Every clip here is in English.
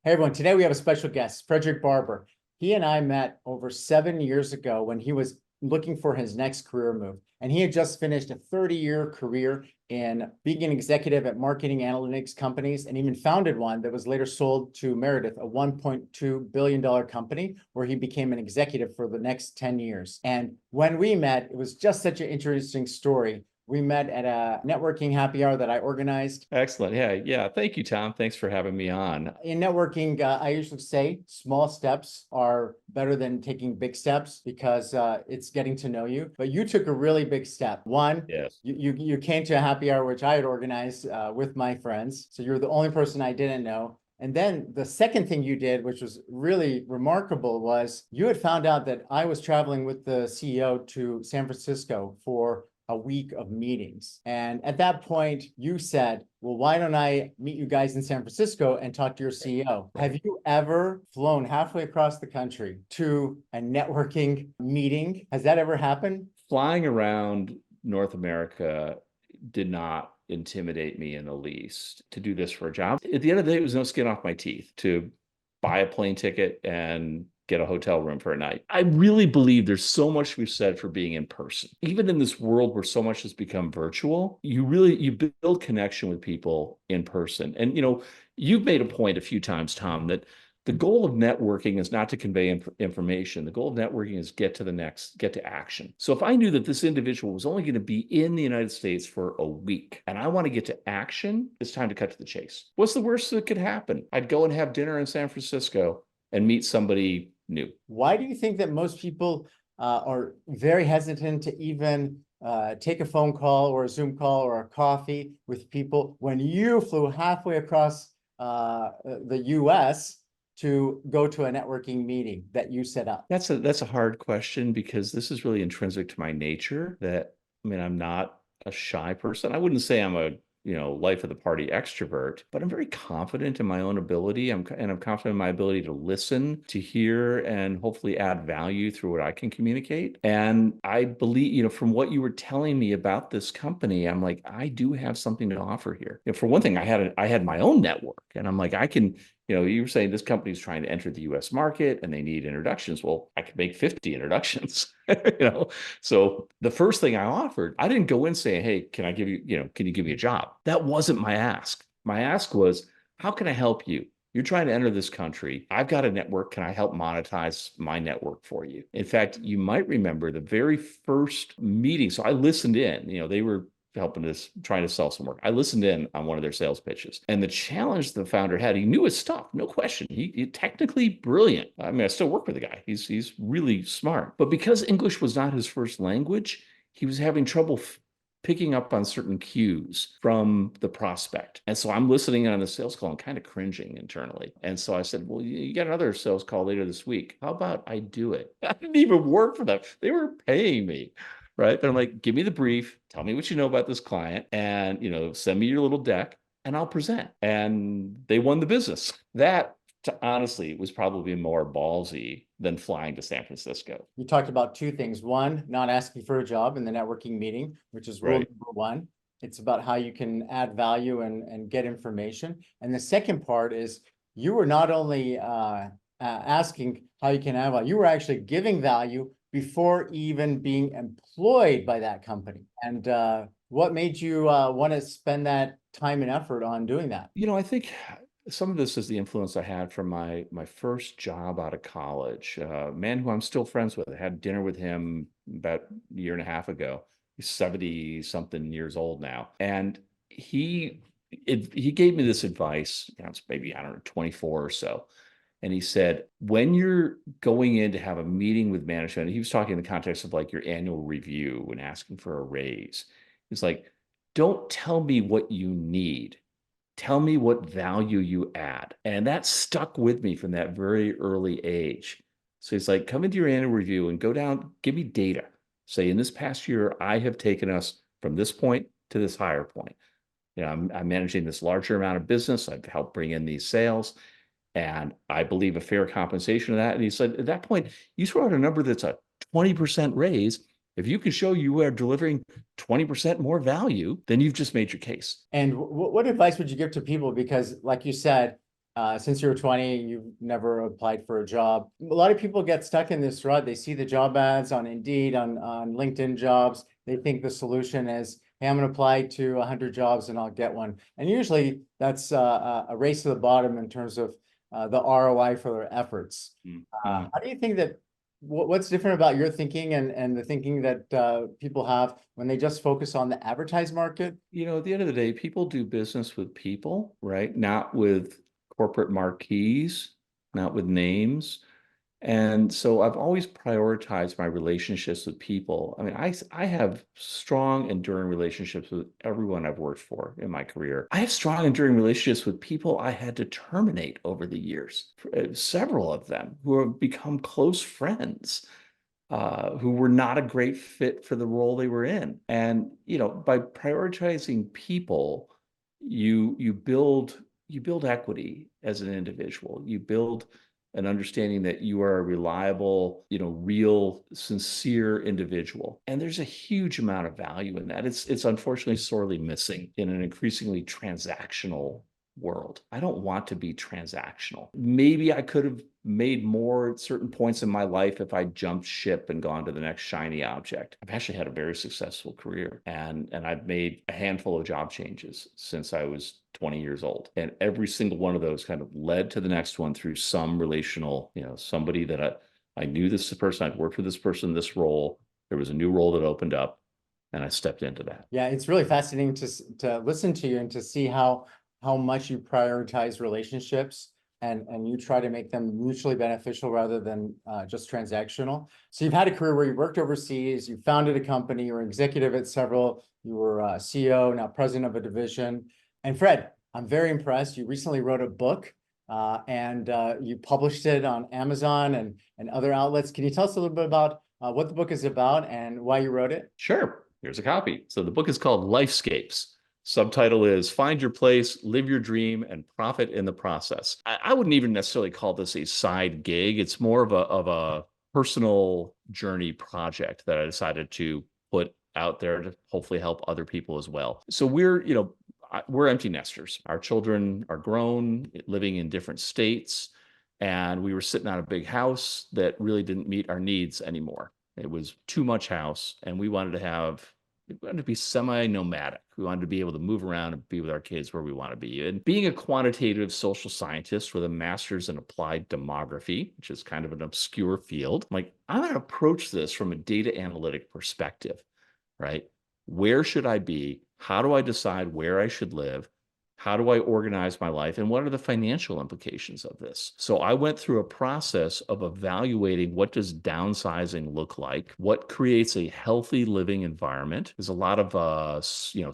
Hey everyone, today we have a special guest, Frederick Barber. He and I met over 7 years ago when he was looking for his next career move. And he had just finished a 30-year career in being an executive at marketing analytics companies and even founded one that was later sold to Meredith, a $1.2 billion company where he became an executive for the next 10 years. And when we met, it was just such an interesting story. We met at a networking happy hour that I organized. Excellent. Yeah. Thank you, Tom. Thanks for having me on. In networking, I usually say small steps are better than taking big steps because it's getting to know you. But you took a really big step. One, Yes. you came to a happy hour, which I had organized with my friends. So you're the only person I didn't know. And then the second thing you did, which was really remarkable, was you had found out that I was traveling with the CEO to San Francisco for a week of meetings. And at that point, you said, well, why don't I meet you guys in San Francisco and talk to your CEO? Right. Have you ever flown halfway across the country to a networking meeting? Has that ever happened? Flying around North America did not intimidate me in the least to do this for a job. At the end of the day, it was no skin off my teeth to buy a plane ticket and get a hotel room for a night. I really believe there's so much we've said for being in person. Even in this world where so much has become virtual, you build connection with people in person. And you've made a point a few times, Tom, that the goal of networking is not to convey information. The goal of networking is get to action. So if I knew that this individual was only going to be in the United States for a week and I want to get to action, it's time to cut to the chase. What's the worst that could happen? I'd go and have dinner in San Francisco and meet somebody new. Why do you think that most people are very hesitant to even take a phone call or a Zoom call or a coffee with people when you flew halfway across the US to go to a networking meeting that you set up? That's a hard question because this is really intrinsic to my nature that, I'm not a shy person. I wouldn't say I'm a, life of the party extrovert, but I'm very confident in my own ability. I'm confident in my ability to listen, to hear, and hopefully add value through what I can communicate. And I believe, from what you were telling me about this company, I'm like, I do have something to offer here. For one thing, I had my own network, and I'm like, I can. You were saying this company is trying to enter the US market and they need introductions. Well, I could make 50 introductions, So the first thing I offered, I didn't go in saying, hey, can you give me a job? That wasn't my ask. My ask was, how can I help you? You're trying to enter this country. I've got a network. Can I help monetize my network for you? In fact, you might remember the very first meeting. So I listened in, they were helping us trying to sell some work. I listened in on one of their sales pitches, and the challenge the founder had, he knew his stuff, no question. He technically brilliant. I still work with the guy. He's really smart, but because English was not his first language, he was having trouble picking up on certain cues from the prospect. And so I'm listening in on the sales call and kind of cringing internally. And so I said, well, you got another sales call later this week. How about I do it? I didn't even work for them. They were paying me. Right. But I'm like, give me the brief, tell me what you know about this client, and, send me your little deck and I'll present. And they won the business. That, honestly, was probably more ballsy than flying to San Francisco. You talked about two things. One, not asking for a job in the networking meeting, which is rule Right. number one. It's about how you can add value and get information. And the second part is you were not only asking how you can add value, you were actually giving value before even being employed by that company. And what made you want to spend that time and effort on doing that? I think some of this is the influence I had from my first job out of college. A man who I'm still friends with. I had dinner with him about a year and a half ago. He's 70 something years old now. And he gave me this advice. It's maybe, I don't know, 24 or so. And he said, when you're going in to have a meeting with management, he was talking in the context of like your annual review and asking for a raise. It's like, don't tell me what you need. Tell me what value you add. And that stuck with me from that very early age. So he's like, come into your annual review and go down, give me data. Say, in this past year, I have taken us from this point to this higher point. I'm managing this larger amount of business. I've helped bring in these sales. And I believe a fair compensation of that. And he said, at that point, you throw out a number that's a 20% raise. If you can show you are delivering 20% more value, then you've just made your case. And what advice would you give to people? Because like you said, since you were 20, you've never applied for a job. A lot of people get stuck in this rut. They see the job ads on Indeed, on LinkedIn jobs. They think the solution is, hey, I'm going to apply to 100 jobs and I'll get one. And usually that's a race to the bottom in terms of the ROI for their efforts. How do you think that, what's different about your thinking and the thinking that people have when they just focus on the advertised market? You know, at the end of the day, people do business with people, right? Not with corporate marquees, not with names. And so I've always prioritized my relationships with people. I mean, I have strong, enduring relationships with everyone I've worked for in my career. I have strong, enduring relationships with people I had to terminate over the years, several of them who have become close friends. Who were not a great fit for the role they were in. And, you know, by prioritizing people, you build equity as an individual. You build an understanding that you are a reliable, you know, real, sincere individual. And there's a huge amount of value in that. It's unfortunately sorely missing in an increasingly transactional world. I don't want to be transactional. Maybe I could have made more at certain points in my life if I jumped ship and gone to the next shiny object. I've actually had a very successful career, and I've made a handful of job changes since I was 20 years old. And every single one of those kind of led to the next one through some relational, you know, somebody that I knew this person, I'd worked with this person in this role. There was a new role that opened up and I stepped into that. Yeah, it's really fascinating to listen to you and to see how much you prioritize relationships and you try to make them mutually beneficial rather than just transactional. So you've had a career where you worked overseas, you founded a company, you were executive at several, you were CEO, now president of a division. And Fred, I'm very impressed. You recently wrote a book and you published it on Amazon and other outlets. Can you tell us a little bit about what the book is about and why you wrote it? Sure. Here's a copy. So the book is called Lifescapes. Subtitle is Find Your Place, Live Your Dream, and Profit in the Process. I wouldn't even necessarily call this a side gig. It's more of a personal journey project that I decided to put out there to hopefully help other people as well. So we're empty nesters. Our children are grown, living in different states, and we were sitting on a big house that really didn't meet our needs anymore. It was too much house, and we wanted to be semi-nomadic. We wanted to be able to move around and be with our kids where we want to be. And being a quantitative social scientist with a master's in applied demography, which is kind of an obscure field, I'm going to approach this from a data analytic perspective, right? Where should I be? How do I decide where I should live? How do I organize my life? And what are the financial implications of this? So I went through a process of evaluating what does downsizing look like? What creates a healthy living environment? There's a lot of,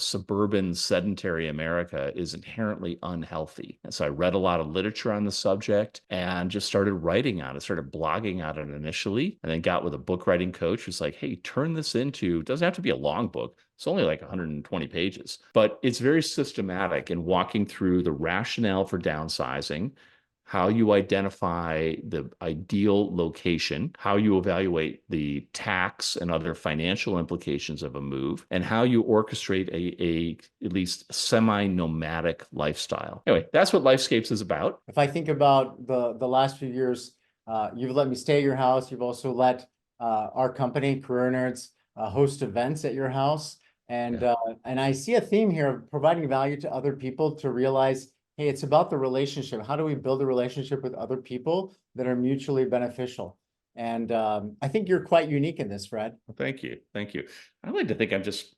suburban sedentary America is inherently unhealthy. And so I read a lot of literature on the subject and just started writing on it, started blogging on it initially, and then got with a book writing coach who's like, hey, turn this into, it doesn't have to be a long book. It's only like 120 pages, but it's very systematic in walking through the rationale for downsizing, how you identify the ideal location, how you evaluate the tax and other financial implications of a move, and how you orchestrate a at least semi-nomadic lifestyle. Anyway, that's what Lifescapes is about. If I think about the last few years, you've let me stay at your house. You've also let our company, CareerNerds, host events at your house. And I see a theme here of providing value to other people to realize, hey, it's about the relationship. How do we build a relationship with other people that are mutually beneficial? And I think you're quite unique in this, Fred. Well, thank you. Thank you. I like to think I'm just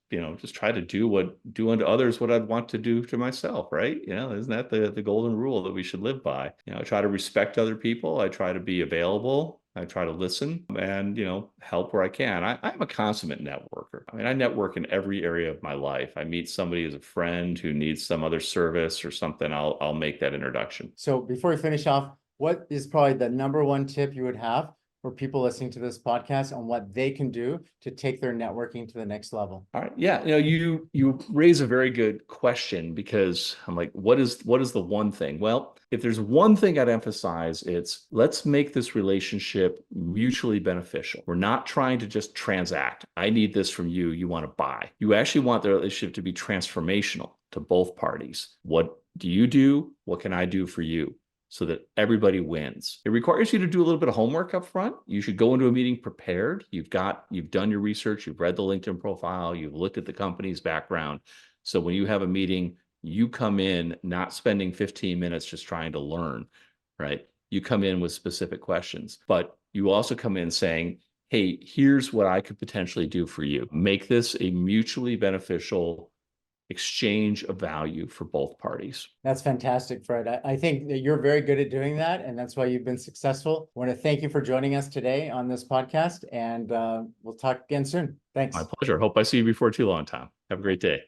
try to do unto others what I'd want to do to myself, right? Isn't that the golden rule that we should live by? I try to respect other people. I try to be available. I try to listen and, help where I can. I'm a consummate networker. I mean, I network in every area of my life. I meet somebody as a friend who needs some other service or something. I'll make that introduction. So before we finish off, what is probably the number one tip you would have for people listening to this podcast on what they can do to take their networking to the next level? All right. Yeah. You raise a very good question because I'm like, what is the one thing? Well, if there's one thing I'd emphasize, it's let's make this relationship mutually beneficial. We're not trying to just transact. I need this from you. You want to buy. You actually want the relationship to be transformational to both parties. What do you do? What can I do for you? so that everybody wins. It requires you to do a little bit of homework up front. You should go into a meeting prepared. You've done your research, you've read the LinkedIn profile, you've looked at the company's background. So when you have a meeting, you come in not spending 15 minutes just trying to learn, right? You come in with specific questions, but you also come in saying, hey, here's what I could potentially do for you. Make this a mutually beneficial exchange of value for both parties. That's fantastic, Fred. I think that you're very good at doing that, and that's why you've been successful. I want to thank you for joining us today on this podcast, and we'll talk again soon. Thanks. My pleasure. Hope I see you before too long, Tom. Have a great day.